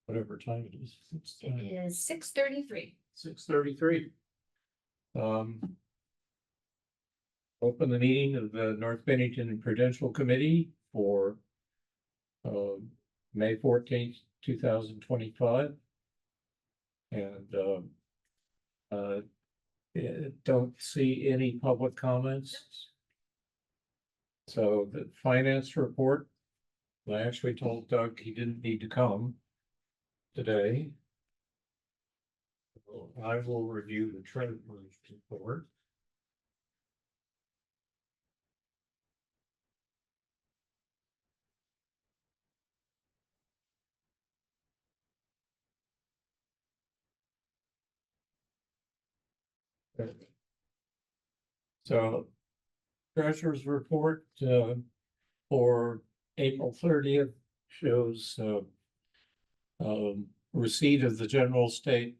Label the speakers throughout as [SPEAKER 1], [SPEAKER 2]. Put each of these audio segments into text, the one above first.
[SPEAKER 1] whatever time it is.
[SPEAKER 2] It is 6:33.
[SPEAKER 1] 6:33. Open the meeting of the North Bennington Prudential Committee for May 14th, 2025. And don't see any public comments. So the finance report, I actually told Doug he didn't need to come today. I will review the treasurer's report. So treasurer's report for April 30th shows receipt of the general state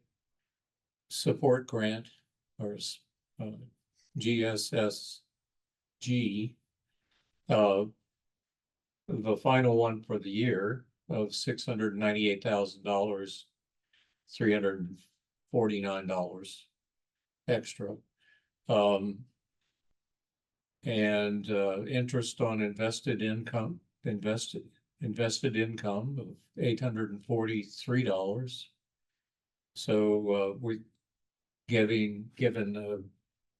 [SPEAKER 1] support grant, or GSSG, the final one for the year of $698,000, $349 extra. And interest on invested income of $843. So we're given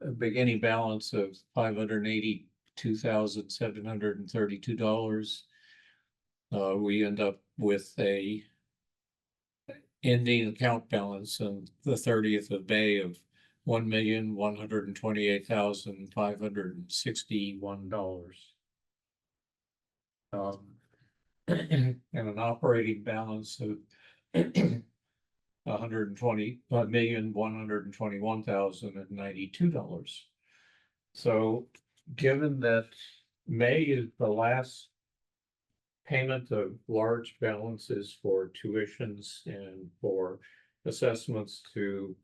[SPEAKER 1] a beginning balance of $582,732. We end up with a ending account balance on the 30th of May of $1,128,561. And an operating balance of $120,121,092. So given that May is the last payment of large balances for tuitions and for assessments to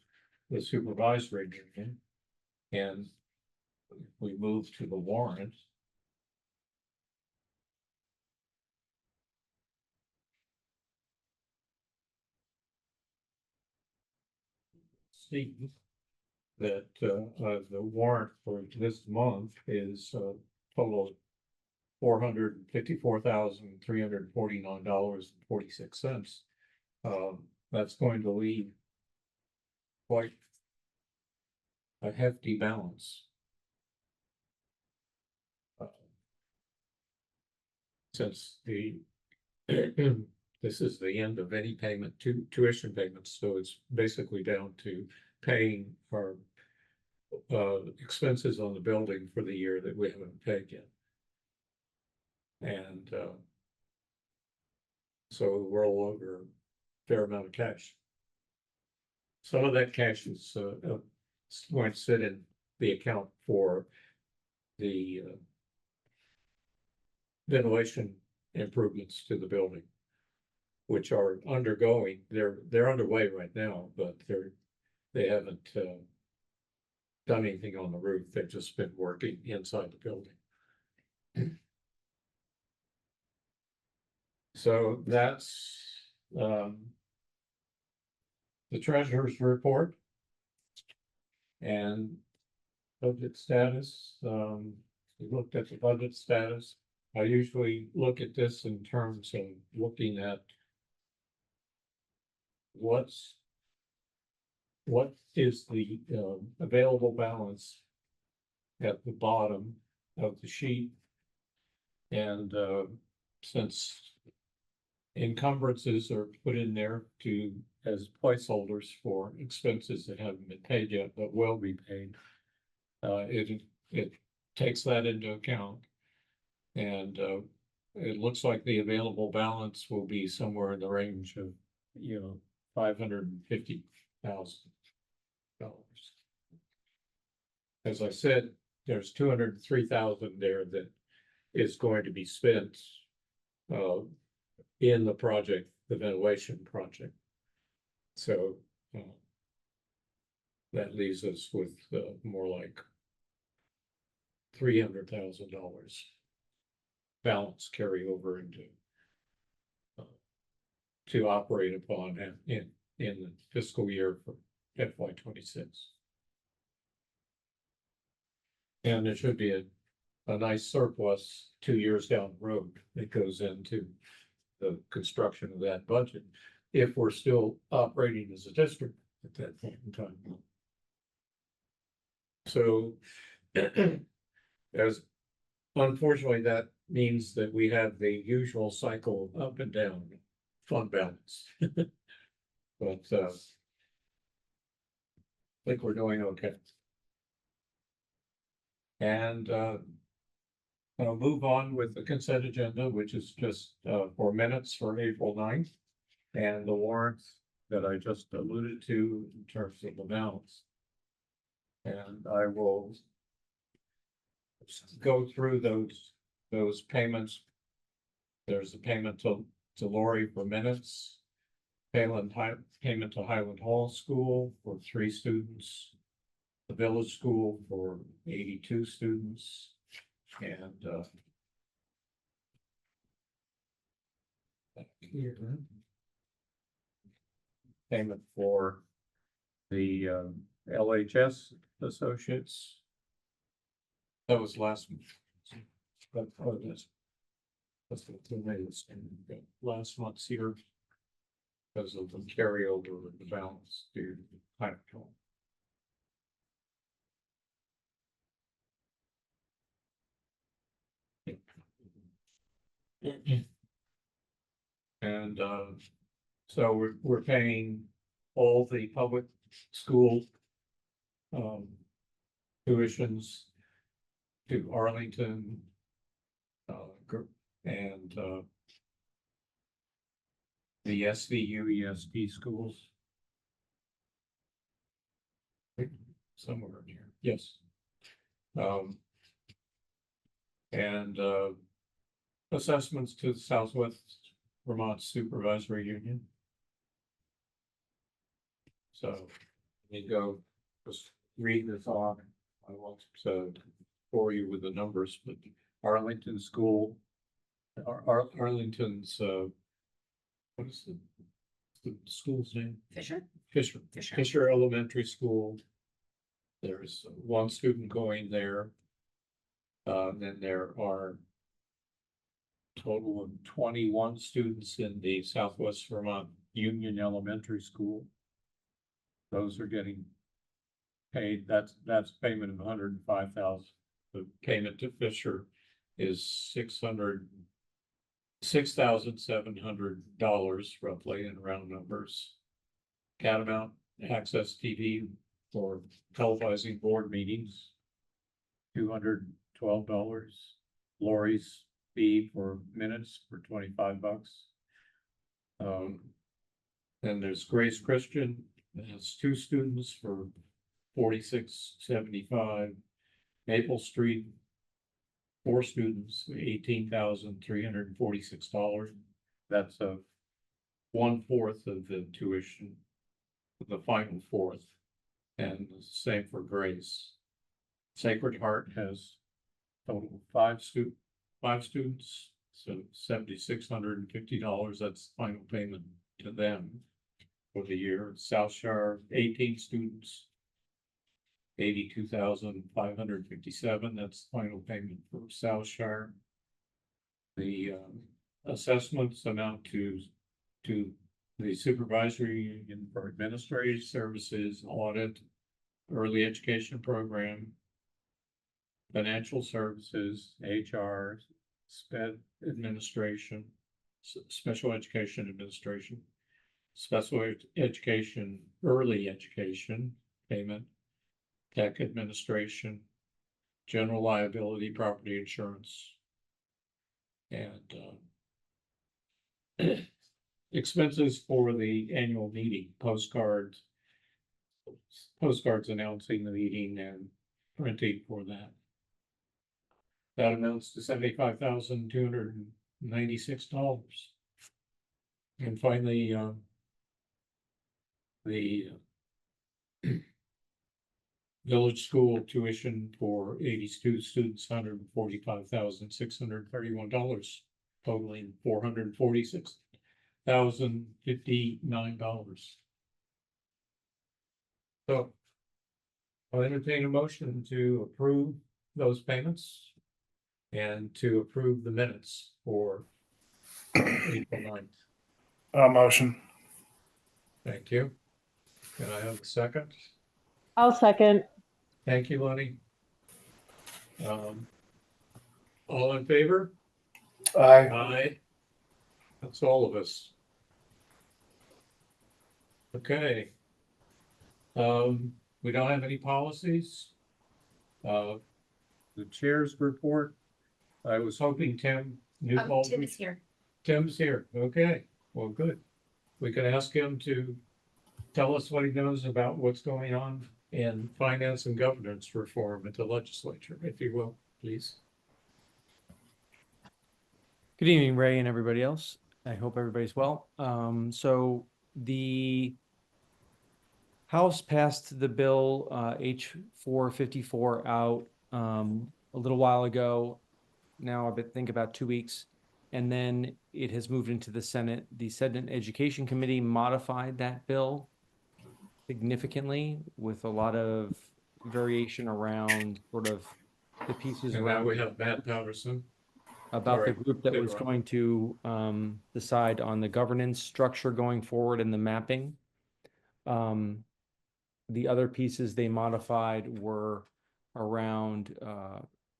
[SPEAKER 1] the supervisory union, and we move to the warrant. See that the warrant for this month is total $454,349.46. That's going to leave quite a hefty balance. Since this is the end of any payment to tuition payments, so it's basically down to paying our expenses on the building for the year that we haven't paid yet. And so we're all over a fair amount of cash. Some of that cash is going to sit in the account for the ventilation improvements to the building, which are undergoing. They're underway right now, but they haven't done anything on the roof. They've just been working inside the building. So that's the treasurer's report and budget status. We looked at the budget status. I usually look at this in terms of looking at what is the available balance at the bottom of the sheet. And since encumbrances are put in there as placeholders for expenses that haven't been paid yet but will be paid, it takes that into account. And it looks like the available balance will be somewhere in the range of, $550,000. As I said, there's $203,000 there that is going to be spent in the project, the ventilation project. So that leaves us with more like $300,000 balance carry over into to operate upon in the fiscal year for FY 26. And there should be a nice surplus 2 years down the road that goes into the construction of that budget, if we're still operating as a district at that point in time. So, as unfortunately, that means that we have the usual cycle of up and down fund balance. But I think we're doing okay. And I'll move on with the consent agenda, which is just for minutes for April 9th, and the warrants that I just alluded to in terms of amounts. And I will go through those payments. There's a payment to Lori for minutes, payment to Highland Hall School for 3 students, the Village School for 82 students, and here, payment for the LHS associates. That was last month. That's the latest last month's here because of the carryover of the balance due to Highland Hall. And so we're paying all the public school tuitions to Arlington and the SVU ESD schools. Somewhere in here, yes. And assessments to the Southwest Vermont Supervisory Union. So you go just read this off. I won't bore you with the numbers, but Arlington School, Arlington's what is the school's name? Fisher Elementary School. There's 1 student going there. Then there are a total of 21 students in the Southwest Vermont Union Elementary School. Those are getting paid. That's payment of $105,000. The payment to Fisher is $6,700 roughly in round numbers. Catamount Access TV for televising board meetings, $212. Lori's fee for minutes for $25. Then there's Grace Christian, that has 2 students for $46.75. Maple Street, 4 students, $18,346. That's 1/4 of the tuition, the final 1/4, and the same for Grace. Sacred Heart has a total of 5 students, so $7,650. That's the final payment to them for the year. South Shore, 18 students, $82,557. That's the final payment for South Shore. The assessments amount to the supervisory union for administrative services, audit, early education program, financial services, HR, administration, special education administration, special education, early education payment, tech administration, general liability, property insurance, and expenses for the annual meeting, postcards announcing the meeting and printing for that. That amounts to $75,296. And finally, the village school tuition for 82 students, $145,631, totaling $446,000. $1,059. So I'll entertain a motion to approve those payments and to approve the minutes for April 9th.
[SPEAKER 3] Motion.
[SPEAKER 1] Thank you. Can I have a second?
[SPEAKER 4] I'll second.
[SPEAKER 1] Thank you, Lenny. All in favor?
[SPEAKER 3] Aye.
[SPEAKER 1] Aye. That's all of us. Okay. We don't have any policies. The chair's report. I was hoping Tim Newbold.
[SPEAKER 2] Tim is here.
[SPEAKER 1] Tim's here. Okay, well, good. We could ask him to tell us what he knows about what's going on in finance and governance reform at the legislature, if you will, please.
[SPEAKER 5] Good evening, Ray and everybody else. I hope everybody's well. So the House passed the bill H454 out a little while ago. Now I think about 2 weeks, and then it has moved into the Senate. The Senate Education Committee modified that bill significantly with a lot of variation around sort of the pieces
[SPEAKER 1] And now
[SPEAKER 5] around
[SPEAKER 1] we have Matt Patterson.
[SPEAKER 5] about the
[SPEAKER 1] Sorry,
[SPEAKER 5] group that was
[SPEAKER 1] interrupt.
[SPEAKER 5] going to decide on the governance structure going forward and the mapping. The other pieces they modified were around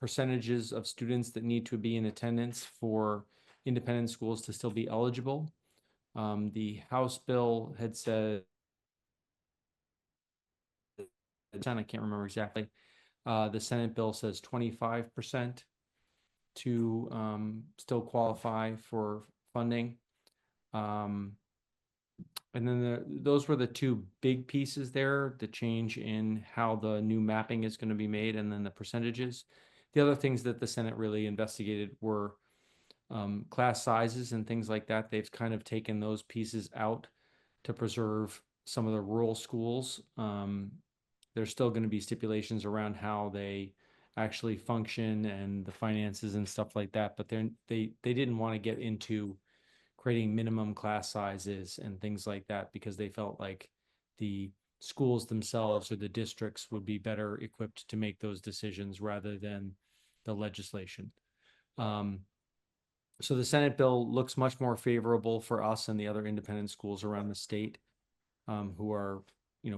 [SPEAKER 5] percentages of students that need to be in attendance for independent schools to still be eligible. The House bill had said, I can't remember exactly. The Senate bill says 25% to still qualify for funding. And then those were the two big pieces there, the change in how the new mapping is going to be made and then the percentages. The other things that the Senate really investigated were class sizes and things like that. They've kind of taken those pieces out to preserve some of the rural schools. There's still going to be stipulations around how they actually function and the finances and stuff like that, but they didn't want to get into creating minimum class sizes and things like that because they felt like the schools themselves or the districts would be better equipped to make those decisions rather than the legislation. So the Senate bill looks much more favorable for us and the other independent schools around the state who are,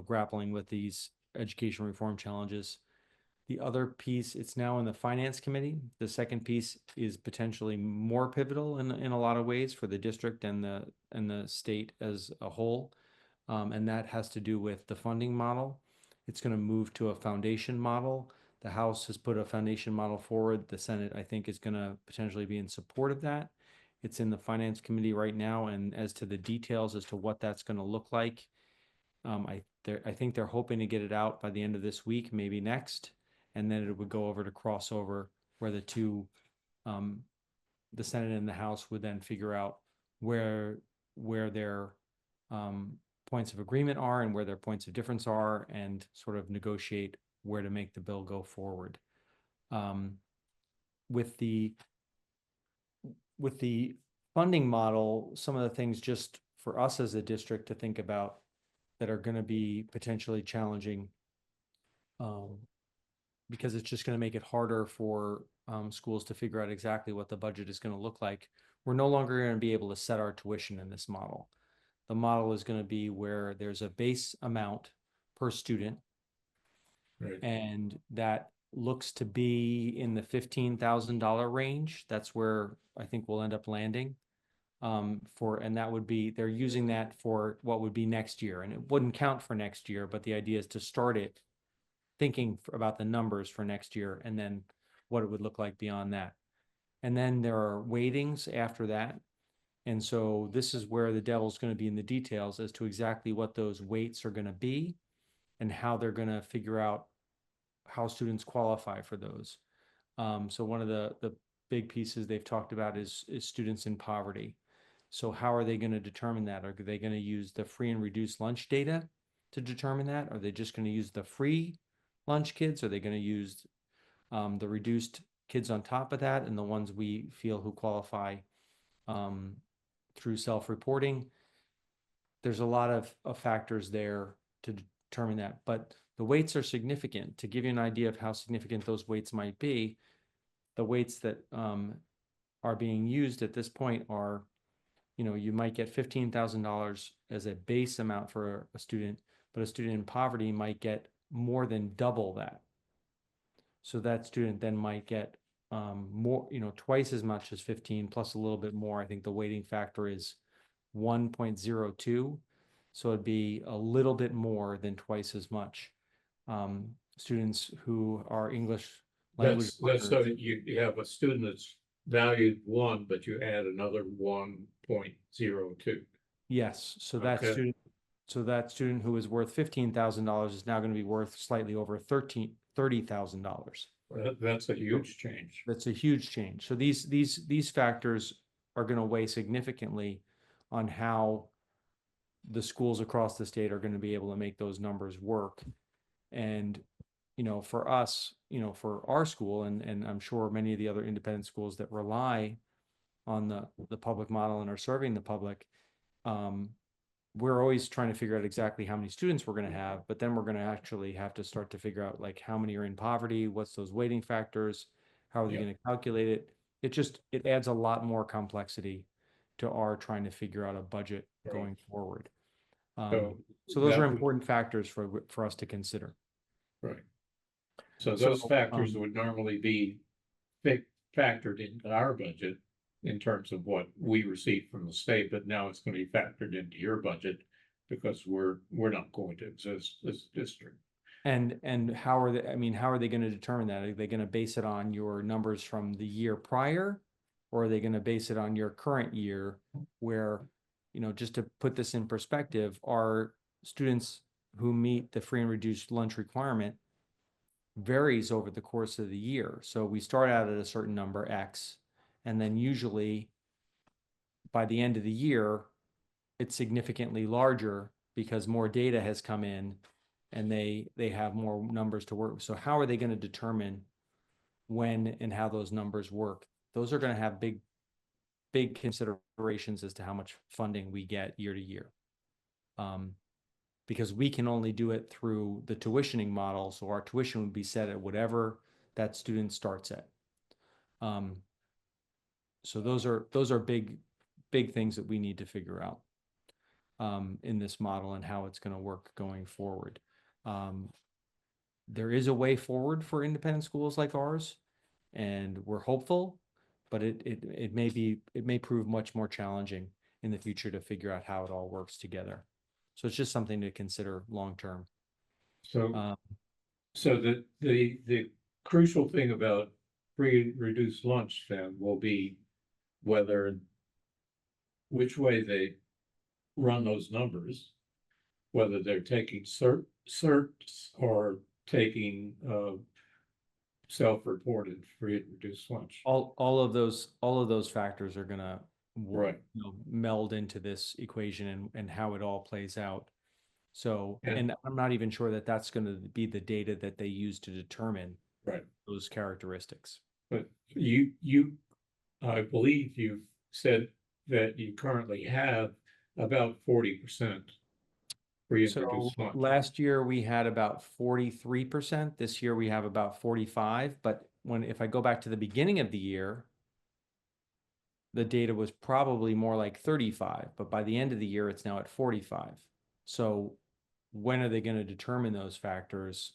[SPEAKER 5] grappling with these education reform challenges. The other piece, it's now in the Finance Committee. The second piece is potentially more pivotal in a lot of ways for the district and the state as a whole, and that has to do with the funding model. It's going to move to a foundation model. The House has put a foundation model forward. The Senate, I think, is going to potentially be in support of that. It's in the Finance Committee right now, and as to the details as to what that's going to look like, I think they're hoping to get it out by the end of this week, maybe next. And then it would go over to crossover where the two, the Senate and the House would then figure out where their points of agreement are and where their points of difference are and sort of negotiate where to make the bill go forward. With the funding model, some of the things just for us as a district to think about that are going to be potentially challenging because it's just going to make it harder for schools to figure out exactly what the budget is going to look like. We're no longer going to be able to set our tuition in this model. The model is going to be where there's a base amount per student,
[SPEAKER 1] Right.
[SPEAKER 5] and that looks to be in the $15,000 range. That's where I think we'll end up landing. And that would be, they're using that for what would be next year, and it wouldn't count for next year, but the idea is to start it thinking about the numbers for next year and then what it would look like beyond that. And then there are weightings after that. And so this is where the devil's going to be in the details as to exactly what those weights are going to be and how they're going to figure out how students qualify for those. So one of the big pieces they've talked about is students in poverty. So how are they going to determine that? Are they going to use the free and reduced lunch data to determine that? Are they just going to use the free lunch kids? Are they going to use the reduced kids on top of that and the ones we feel who qualify through self-reporting. There's a lot of factors there to determine that, but the weights are significant. To give you an idea of how significant those weights might be, the weights that are being used at this point are, you might get $15,000 as a base amount for a student, but a student in poverty might get more than double that. So that student then might get more, twice as much as 15 plus a little bit more. I think the weighting factor is 1.02. So it'd be a little bit more than twice as much. Students who are English language
[SPEAKER 1] That's so
[SPEAKER 5] learners.
[SPEAKER 1] you have a student that's valued 1, but you add another 1.02.
[SPEAKER 5] Yes, so that
[SPEAKER 1] Okay.
[SPEAKER 5] student who is worth $15,000 is now going to be worth slightly over $30,000.
[SPEAKER 1] That's a huge change.
[SPEAKER 5] That's a huge change. So these factors are going to weigh significantly on how the schools across the state are going to be able to make those numbers work. And for us, for our school, and I'm sure many of the other independent schools that rely on the public model and are serving the public, we're always trying to figure out exactly how many students we're going to have, but then we're going to actually have to start to figure out like how many are in poverty, what's those weighting factors, how are they going to calculate it? It adds a lot more complexity to our trying to figure out a budget going forward. So those are important factors for us to consider.
[SPEAKER 1] Right. So those factors would normally be factored into our budget in terms of what we receive from the state, but now it's going to be factored into your budget because we're not going to exist as a district.
[SPEAKER 5] And how are they going to determine that? Are they going to base it on your numbers from the year prior, or are they going to base it on your current year where, just to put this in perspective, our students who meet the free and reduced lunch requirement varies over the course of the year. So we start out at a certain number, X, and then usually by the end of the year, it's significantly larger because more data has come in and they have more numbers to work. So how are they going to determine when and how those numbers work? Those are going to have big considerations as to how much funding we get year to year. Because we can only do it through the tuitioning model. So our tuition would be set at whatever that student starts at. So those are big things that we need to figure out in this model and how it's going to work going forward. There is a way forward for independent schools like ours, and we're hopeful, but it may prove much more challenging in the future to figure out how it all works together. So it's just something to consider long term.
[SPEAKER 1] So the crucial thing about free reduced lunch then will be which way they run those numbers, whether they're taking certs or taking self-reported free and reduced lunch.
[SPEAKER 5] All of those factors are gonna
[SPEAKER 1] Right.
[SPEAKER 5] meld into this equation and how it all plays out. So,
[SPEAKER 1] And-
[SPEAKER 5] and I'm not even sure that that's going to be the data that they use to determine
[SPEAKER 1] Right.
[SPEAKER 5] those characteristics.
[SPEAKER 1] But I believe you've said that you currently have about 40% free and
[SPEAKER 5] So
[SPEAKER 1] reduced lunch.
[SPEAKER 5] last year we had about 43%. This year we have about 45. But if I go back to the beginning of the year, the data was probably more like 35. But by the end of the year, it's now at 45. So when are they going to determine those factors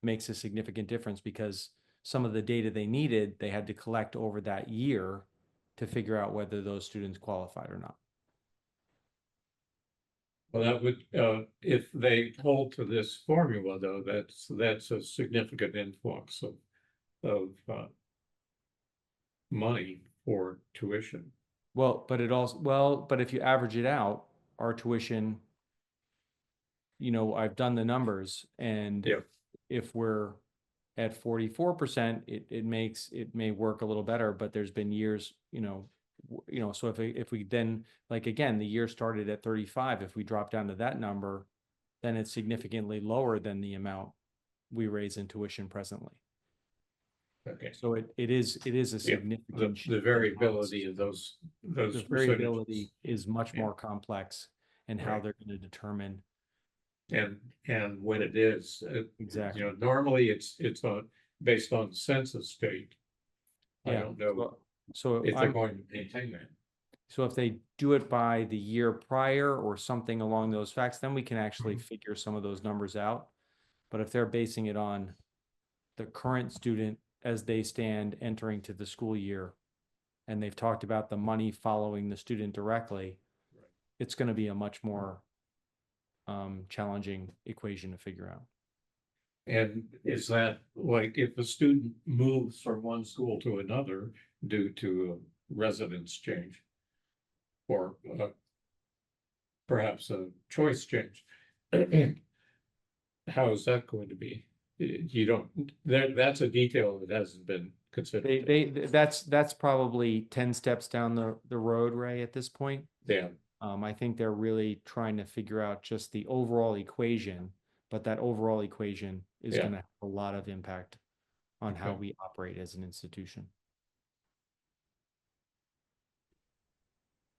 [SPEAKER 5] makes a significant difference, because some of the data they needed, they had to collect over that year to figure out whether those students qualified or not.
[SPEAKER 1] Well, that would, if they hold to this formula, though, that's a significant influx of money for tuition.
[SPEAKER 5] But if you average it out, our tuition, I've done the numbers, and if we're at 44%, it may work a little better, but there's been years, so if we then, like, again, the year started at 35, if we drop down to that number, then it's significantly lower than the amount we raise in tuition presently.
[SPEAKER 1] Okay.
[SPEAKER 5] So it is a
[SPEAKER 1] Yeah,
[SPEAKER 5] significant. shift
[SPEAKER 1] the
[SPEAKER 5] in
[SPEAKER 1] variability
[SPEAKER 5] policy.
[SPEAKER 1] of those
[SPEAKER 5] The variability
[SPEAKER 1] percentages.
[SPEAKER 5] is much
[SPEAKER 1] Yeah.
[SPEAKER 5] more complex in how
[SPEAKER 1] Right.
[SPEAKER 5] they're going to determine.
[SPEAKER 1] And when it is,
[SPEAKER 5] Exactly.
[SPEAKER 1] normally it's based on census date. I
[SPEAKER 5] Yeah.
[SPEAKER 1] don't know
[SPEAKER 5] So
[SPEAKER 1] if they're going to maintain that.
[SPEAKER 5] so if they do it by the year prior or something along those facts, then we can actually
[SPEAKER 1] Mhm.
[SPEAKER 5] figure some of those numbers out. But if they're basing it on the current student as they stand entering to the school year, and they've talked about the money following the student directly,
[SPEAKER 1] Right.
[SPEAKER 5] it's going to be a much more challenging equation to figure out.
[SPEAKER 1] And is that like if a student moves from one school to another due to a residence change? Or perhaps a choice change? How is that going to be? You don't, that's a detail that hasn't been considered.
[SPEAKER 5] That's probably 10 steps down the road, Ray, at this point.
[SPEAKER 1] Yeah,
[SPEAKER 5] I think they're really trying to figure out just the overall equation, but that overall equation is
[SPEAKER 1] Yeah.
[SPEAKER 5] going to have a lot of impact on how
[SPEAKER 1] Okay.
[SPEAKER 5] we operate as an institution.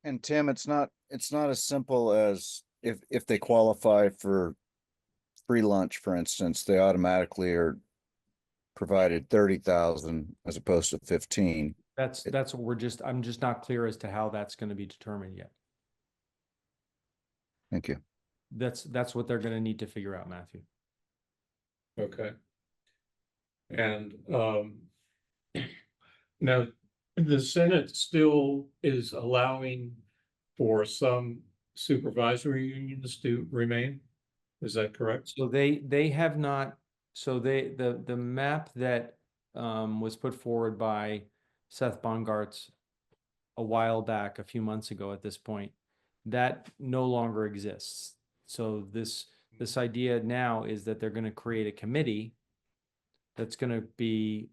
[SPEAKER 6] And Tim, it's not as simple as if they qualify for free lunch, for instance, they automatically are provided 30,000 as opposed to 15.
[SPEAKER 5] That's what I'm just not clear as to how that's going to be determined yet.
[SPEAKER 6] Thank you.
[SPEAKER 5] That's what they're going to need to figure out, Matthew.
[SPEAKER 1] okay. And now the Senate still is allowing for some supervisory unions to remain. Is that correct?
[SPEAKER 5] So they have not, so the map that was put forward by Seth Bongartz a while back, a few months ago at this point, that no longer exists. So this idea now is that they're going to create a committee that's going to be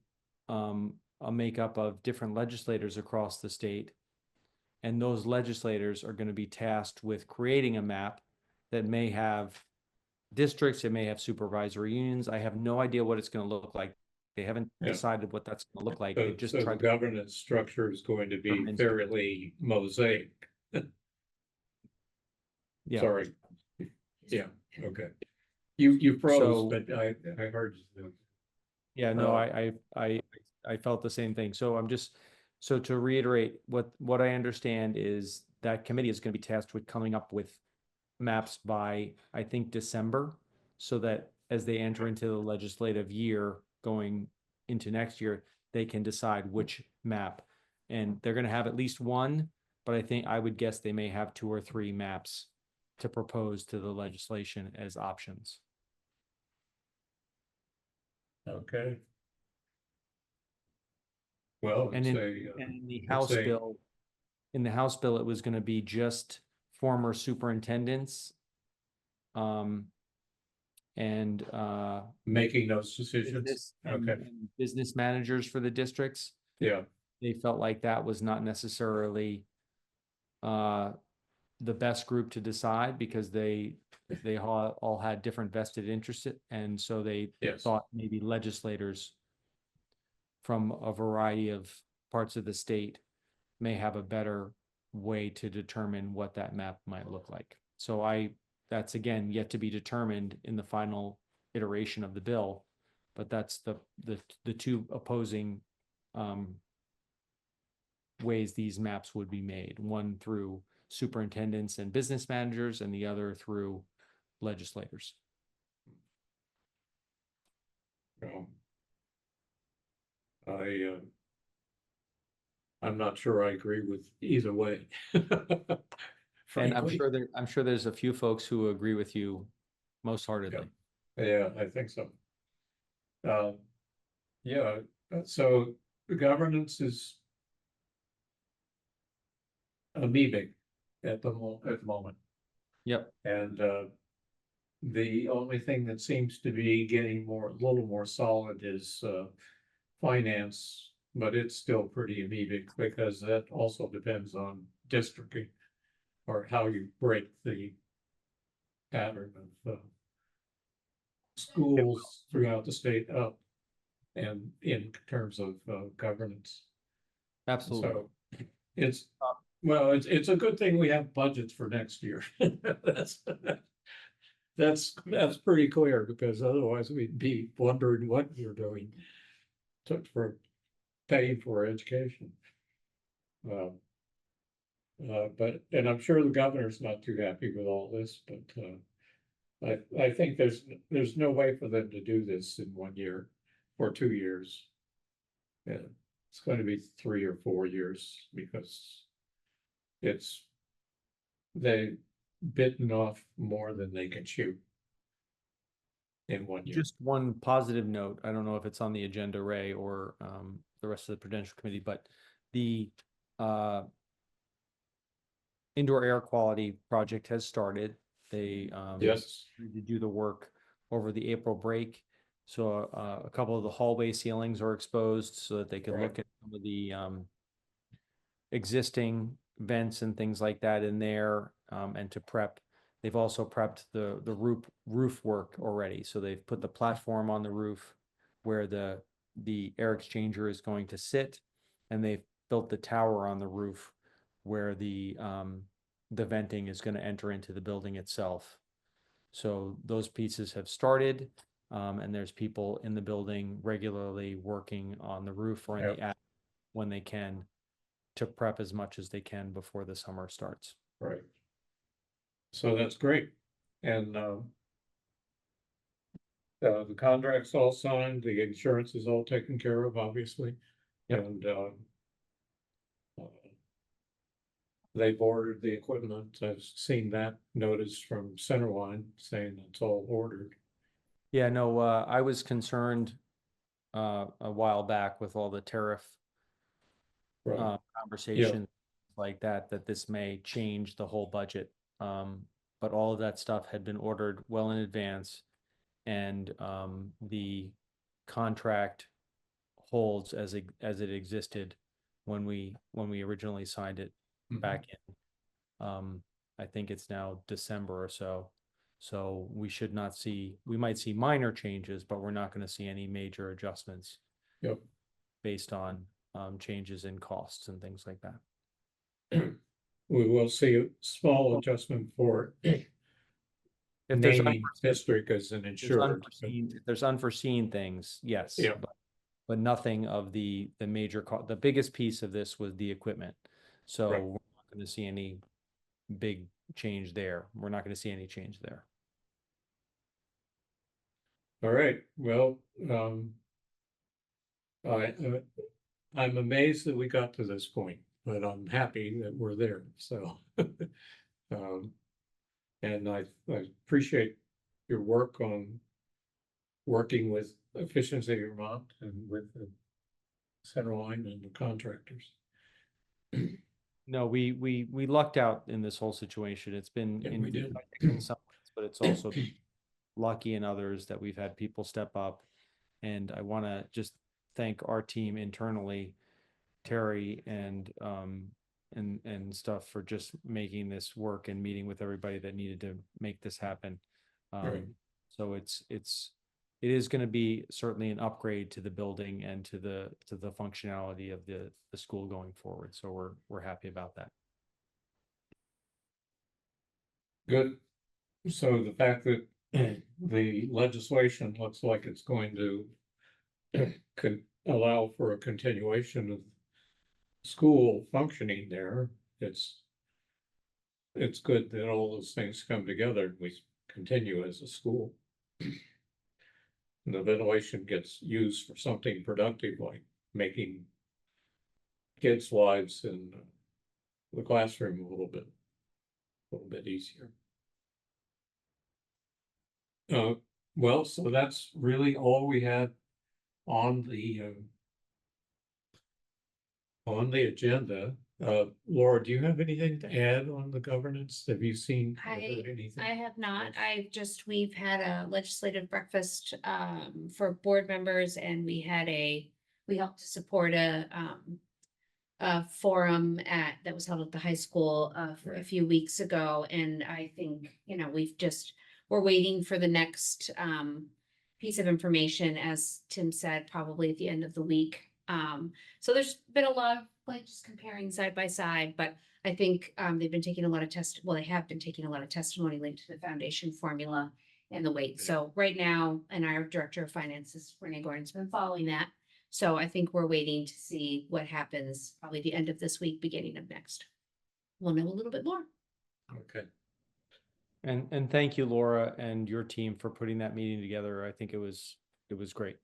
[SPEAKER 5] a makeup of different legislators across the state. And those legislators are going to be tasked with creating a map that may have districts, it may have supervisory unions. I have no idea what it's going to look like. They haven't
[SPEAKER 1] Yeah.
[SPEAKER 5] decided what that's going to look like.
[SPEAKER 1] So,
[SPEAKER 5] They've just
[SPEAKER 1] so the
[SPEAKER 5] tried to.
[SPEAKER 1] governance structure is going to be fairly mosaic.
[SPEAKER 5] Yeah.
[SPEAKER 1] Sorry. Yeah, okay. You froze,
[SPEAKER 5] So-
[SPEAKER 1] but I heard you.
[SPEAKER 5] Yeah, no,
[SPEAKER 1] Uh,
[SPEAKER 5] I felt the same thing. So so to reiterate, what I understand is that committee is going to be tasked with coming up with maps by, I think, December, so that as they enter into the legislative year going into next year, they can decide which map. And they're going to have at least one, but I would guess they may have 2 or 3 maps to propose to the legislation as options.
[SPEAKER 1] Okay. Well,
[SPEAKER 5] And
[SPEAKER 1] it's
[SPEAKER 5] in the
[SPEAKER 1] it's
[SPEAKER 5] House
[SPEAKER 1] a-
[SPEAKER 5] bill, it was going to be just former superintendents. And
[SPEAKER 1] making those decisions. Okay,
[SPEAKER 5] and business managers for the districts.
[SPEAKER 1] yeah,
[SPEAKER 5] They felt like that was not necessarily the best group to decide, because they all had different vested interests, and so they
[SPEAKER 1] yes.
[SPEAKER 5] thought maybe legislators from a variety of parts of the state may have a better way to determine what that map might look like. So that's again yet to be determined in the final iteration of the bill, but that's the 2 opposing ways these maps would be made. One through superintendents and business managers, and the other through legislators.
[SPEAKER 1] No. I'm not sure I agree with either way.
[SPEAKER 5] And
[SPEAKER 1] Frankly,
[SPEAKER 5] I'm sure there's a few folks who agree with you most heartedly.
[SPEAKER 1] yeah, I think so. Yeah, so the governance is amoebic at the moment.
[SPEAKER 5] Yep.
[SPEAKER 1] And the only thing that seems to be getting a little more solid is finance, but it's still pretty amoebic because that also depends on districting or how you break the pattern of schools throughout the state up. and in terms of governance.
[SPEAKER 5] Absolutely.
[SPEAKER 1] So it's, well, it's a good thing we have budgets for next year. That's, that's pretty clear, because otherwise we'd be wondering what you're doing for paying for education. But, and I'm sure the governor's not too happy with all this, but I think there's no way for them to do this in 1 year or 2 years. Yeah, it's going to be 3 or 4 years, because they've bitten off more than they can chew in 1 year.
[SPEAKER 5] Just one positive note, I don't know if it's on the agenda, Ray, or the rest of the Prudential Committee, but the indoor air quality project has started. They
[SPEAKER 1] Yes,
[SPEAKER 5] need to do the work over the April break. So a couple of the hallway ceilings are exposed so that they can
[SPEAKER 1] Right.
[SPEAKER 5] look at some of the existing vents and things like that in there, and to prep. They've also prepped the roof work already. So they've put the platform on the roof where the air exchanger is going to sit, and they've built the tower on the roof where the venting is going to enter into the building itself. So those pieces have started, and there's people in the building regularly working on the roof or in the attic when they can, to prep as much as they can before the summer starts.
[SPEAKER 1] right. So that's great. And the contract's all signed, the insurance is all taken care of, obviously.
[SPEAKER 5] Yep.
[SPEAKER 1] And they've ordered the equipment. I've seen that notice from Centerline saying it's all ordered.
[SPEAKER 5] Yeah, no, I was concerned a while back with all the tariff
[SPEAKER 1] Right.
[SPEAKER 5] conversation like that this may change the whole budget. But all of that stuff had been ordered well in advance, and the contract holds as it existed when we originally signed it back in. I think it's now December or so. So we might see minor changes, but we're not going to see any major adjustments.
[SPEAKER 1] Yep.
[SPEAKER 5] Based on changes in costs and things like that.
[SPEAKER 1] We will see a small adjustment for
[SPEAKER 5] If there's
[SPEAKER 1] naming district as an insured.
[SPEAKER 5] if there's unforeseen things, yes.
[SPEAKER 1] Yeah.
[SPEAKER 5] But nothing of the major the biggest piece of this was the equipment. So
[SPEAKER 1] Right.
[SPEAKER 5] we're not going to see any big change there. We're not going to see any change there.
[SPEAKER 1] All right, well, I'm amazed that we got to this point, but I'm happy that we're there, so. And I appreciate your work on working with Efficiency Vermont and with the Centerline and the contractors.
[SPEAKER 5] No, we lucked out in this whole situation. It's been
[SPEAKER 1] Yeah, we did.
[SPEAKER 5] in some ways, but it's also lucky in others that we've had people step up. And I want to just thank our team internally, Terry and stuff, for just making this work and meeting with everybody that needed to make this happen.
[SPEAKER 1] Right.
[SPEAKER 5] So it is going to be certainly an upgrade to the building and to the functionality of the school going forward. So we're happy about that.
[SPEAKER 1] Good. So the fact that the legislation looks like it's going to could allow for a continuation of school functioning there, it's good that all those things come together and we continue as a school. The ventilation gets used for something productive, like making kids' lives in the classroom a little bit easier. Well, so that's really all we had on the agenda. Laura, do you have anything to add on the governance? Have you seen or heard anything?
[SPEAKER 2] I have not. We've had a legislative breakfast for board members, and we helped to support a forum that was held at the high school for a few weeks ago. And I think, we're waiting for the next piece of information, as Tim said, probably at the end of the week. So there's been a lot of like just comparing side by side, but I think they've been taking a lot of they have been taking a lot of testimony linked to the foundation formula and the weight. So right now, and our director of finances, Renee Gordon's been following that. So I think we're waiting to see what happens probably the end of this week, beginning of next. We'll know a little bit more.
[SPEAKER 1] Okay.
[SPEAKER 5] And thank you, Laura, and your team for putting that meeting together. I think it was great.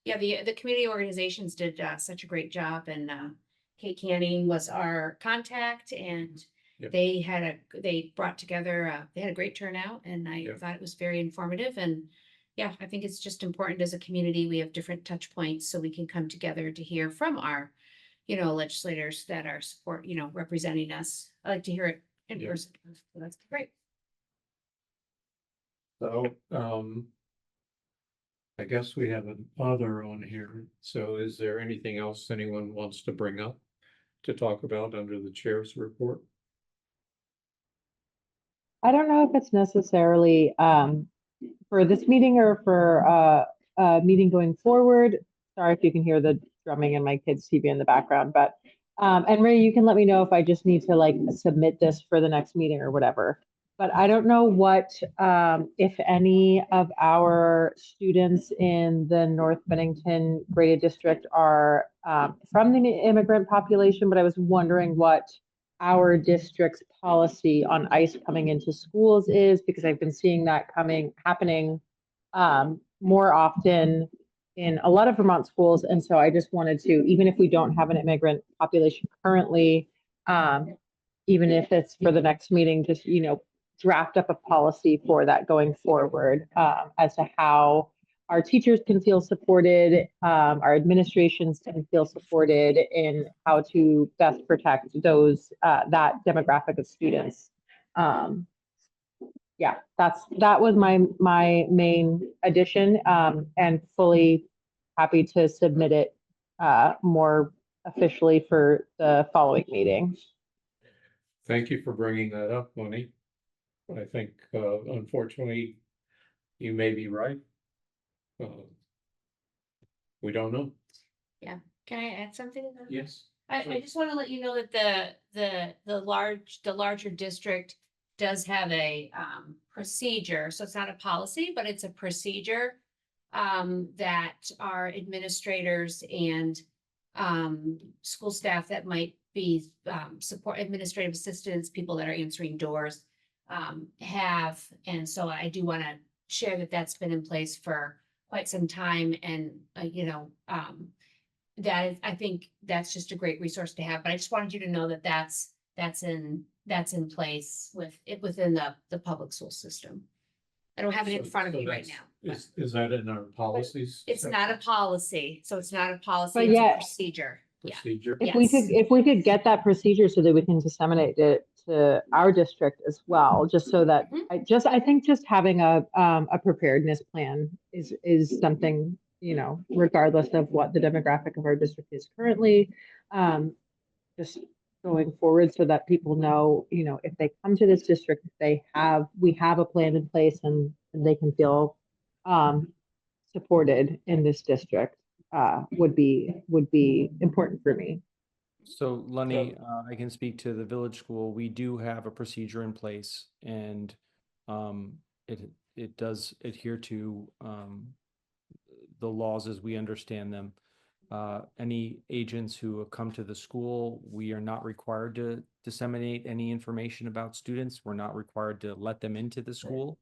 [SPEAKER 2] Yeah, the community organizations did such a great job, and Kate Canning was our contact, and
[SPEAKER 1] Yep.
[SPEAKER 2] they brought together, they had a great turnout, and I
[SPEAKER 1] Yep.
[SPEAKER 2] thought it was very informative. And yeah, I think it's just important as a community, we have different touch points, so we can come together to hear from our, legislators that are representing us. I like to hear it in
[SPEAKER 1] Yep.
[SPEAKER 2] person, so that's great.
[SPEAKER 1] So, I guess we have an other on here. So is there anything else anyone wants to bring up to talk about under the chair's report?
[SPEAKER 4] I don't know if it's necessarily for this meeting or for a meeting going forward. Sorry if you can hear the drumming and my kids' TV in the background, but and Ray, you can let me know if I just need to like submit this for the next meeting or whatever. But I don't know what if any of our students in the North Bennington graded district are from the immigrant population, but I was wondering what our district's policy on ICE coming into schools is, because I've been seeing that happening more often in a lot of Vermont schools. And so I just wanted to, even if we don't have an immigrant population currently, even if it's for the next meeting, just, draft up a policy for that going forward, as to how our teachers can feel supported, our administrations can feel supported in how to best protect those, that demographic of students. Yeah, that was my main addition, and fully happy to submit it more officially for the following meeting.
[SPEAKER 1] Thank you for bringing that up, Lenny. I think, unfortunately, you may be right. We don't know.
[SPEAKER 2] Can I add something?
[SPEAKER 1] Yes.
[SPEAKER 2] I just want to let you know that the larger district does have a procedure. So it's not a policy, but it's a procedure that our administrators and school staff that might be support administrative assistants, people that are answering doors have. And so I do want to share that that's been in place for quite some time, and that is, I think that's just a great resource to have. But I just wanted you to know that that's in place within the public school system. I don't have it in front of me right now.
[SPEAKER 1] Is that in our policies?
[SPEAKER 2] It's not a policy, so it's not a policy,
[SPEAKER 4] But
[SPEAKER 2] it's a
[SPEAKER 4] yet-
[SPEAKER 2] procedure. Yeah.
[SPEAKER 1] Procedure?
[SPEAKER 4] If we could get that procedure so that we can disseminate it to our district as well, just so that I think just having a preparedness plan is something, regardless of what the demographic of our district is currently, just going forward, so that people know, if they come to this district, we have a plan in place, and they can feel supported in this district, would be important for me.
[SPEAKER 5] So Lenny, I can speak to the village school. We do have a procedure in place, and it does adhere to the laws as we understand them. Any agents who have come to the school, we are not required to disseminate any information about students. We're not required to let them into the school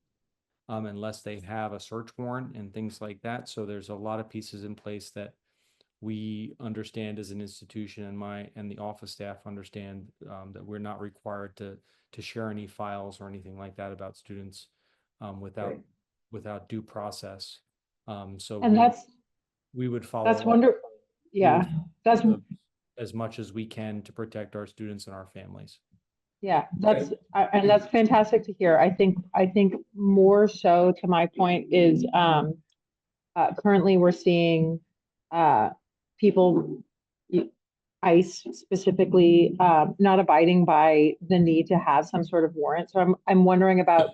[SPEAKER 5] unless they have a search warrant and things like that. So there's a lot of pieces in place that we understand as an institution, and the office staff understand that we're not required to share any files or anything like that about students without due process. So we would follow.
[SPEAKER 4] That's wonderful. Yeah, that's
[SPEAKER 5] as much as we can to protect our students and our families.
[SPEAKER 4] Yeah, that's fantastic to hear. I think more so, to my point, is currently we're seeing people, ICE specifically, not abiding by the need to have some sort of warrant. So I'm wondering about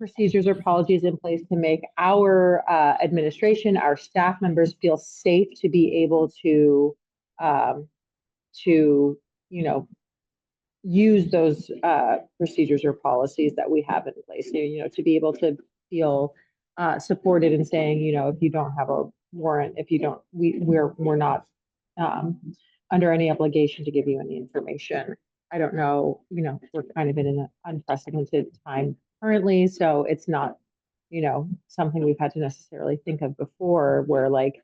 [SPEAKER 4] procedures or policies in place to make our administration, our staff members feel safe to be able to, you know, use those procedures or policies that we have in place, you know, to be able to feel supported in saying, you know, if you don't have a warrant, if you don't, we're not under any obligation to give you any information. I don't know, you know, we're kind of in an unprecedented time currently, so it's not, you know, something we've had to necessarily think of before, where like,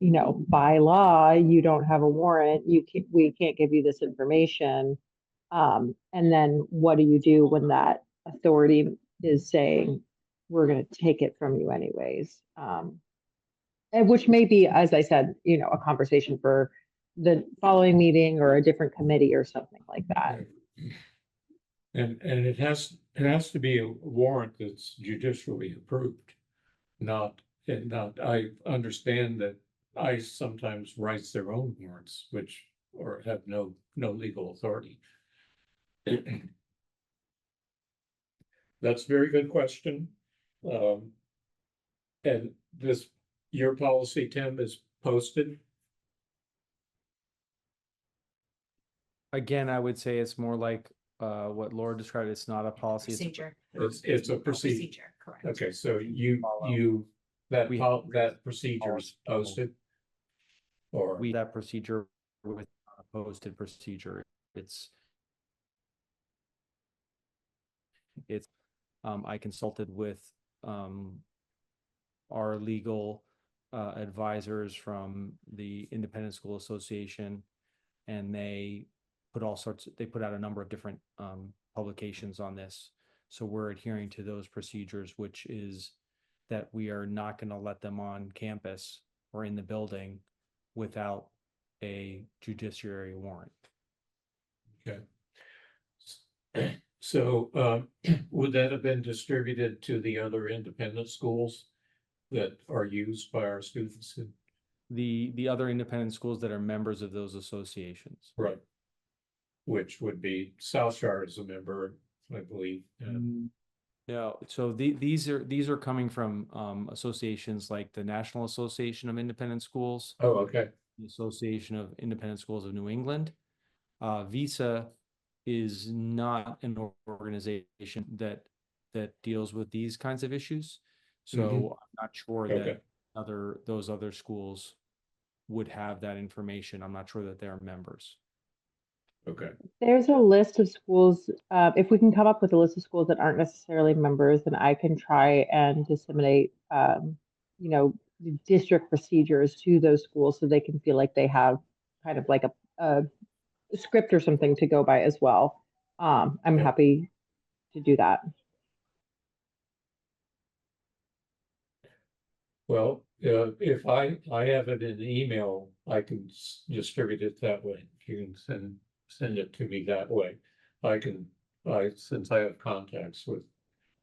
[SPEAKER 4] you know, by law, you don't have a warrant, we can't give you this information. And then what do you do when that authority is saying, we're going to take it from you anyways? And which may be, as I said, you know, a conversation for the following meeting or a different committee or something like that.
[SPEAKER 1] And it has to be a warrant that's judicially approved, not, I understand that ICE sometimes writes their own warrants, which, or have no legal authority. That's a very good question. And this, your policy, Tim, is posted?
[SPEAKER 5] Again, I would say it's more like what Laura described. It's not a policy.
[SPEAKER 2] Procedure.
[SPEAKER 1] It's a procedure.
[SPEAKER 2] Correct.
[SPEAKER 1] Okay, so
[SPEAKER 5] Follow.
[SPEAKER 1] that procedure is posted? Or,
[SPEAKER 5] That procedure with a posted procedure. It's I consulted with our legal advisors from the Independent School Association, and they put out a number of different publications on this. So we're adhering to those procedures, which is that we are not going to let them on campus or in the building without a judiciary warrant.
[SPEAKER 1] okay. So, would that have been distributed to the other independent schools that are used by our students?
[SPEAKER 5] The other independent schools that are members of those associations.
[SPEAKER 1] Right. Which would be South Shore as a member, I believe.
[SPEAKER 5] No, so these are coming from associations like the National Association of Independent Schools,
[SPEAKER 1] Oh, okay.
[SPEAKER 5] the Association of Independent Schools of New England. Visa is not an organization that deals with these kinds of issues. So I'm not sure
[SPEAKER 1] Okay.
[SPEAKER 5] that those other schools would have that information. I'm not sure that they're members.
[SPEAKER 1] Okay.
[SPEAKER 4] There's a list of schools, if we can come up with a list of schools that aren't necessarily members, then I can try and disseminate, you know, district procedures to those schools so they can feel like they have kind of like a script or something to go by as well. I'm
[SPEAKER 1] Yeah.
[SPEAKER 4] happy to do that.
[SPEAKER 1] Well, if I have it in email, I can distribute it that way. You can send it to me that way. Since I have contacts with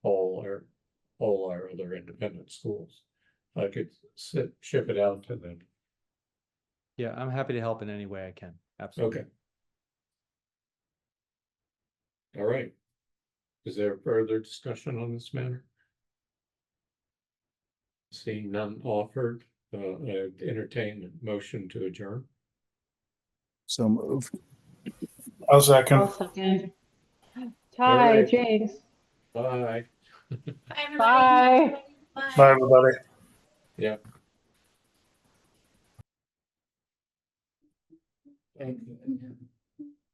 [SPEAKER 1] all our other independent schools, I could ship it out to them.
[SPEAKER 5] Yeah, I'm happy to help in any way I can. Absolutely.
[SPEAKER 1] Okay. All right. Is there further discussion on this matter? Seeing none offered, I'd entertain a motion to adjourn.
[SPEAKER 6] So move.
[SPEAKER 3] I'll second.
[SPEAKER 4] I'll second.
[SPEAKER 1] All
[SPEAKER 4] Ty,
[SPEAKER 1] right.
[SPEAKER 4] James,
[SPEAKER 1] Bye.
[SPEAKER 2] Bye, everybody.
[SPEAKER 4] bye.
[SPEAKER 3] Bye, everybody.
[SPEAKER 1] Yeah. Thank you.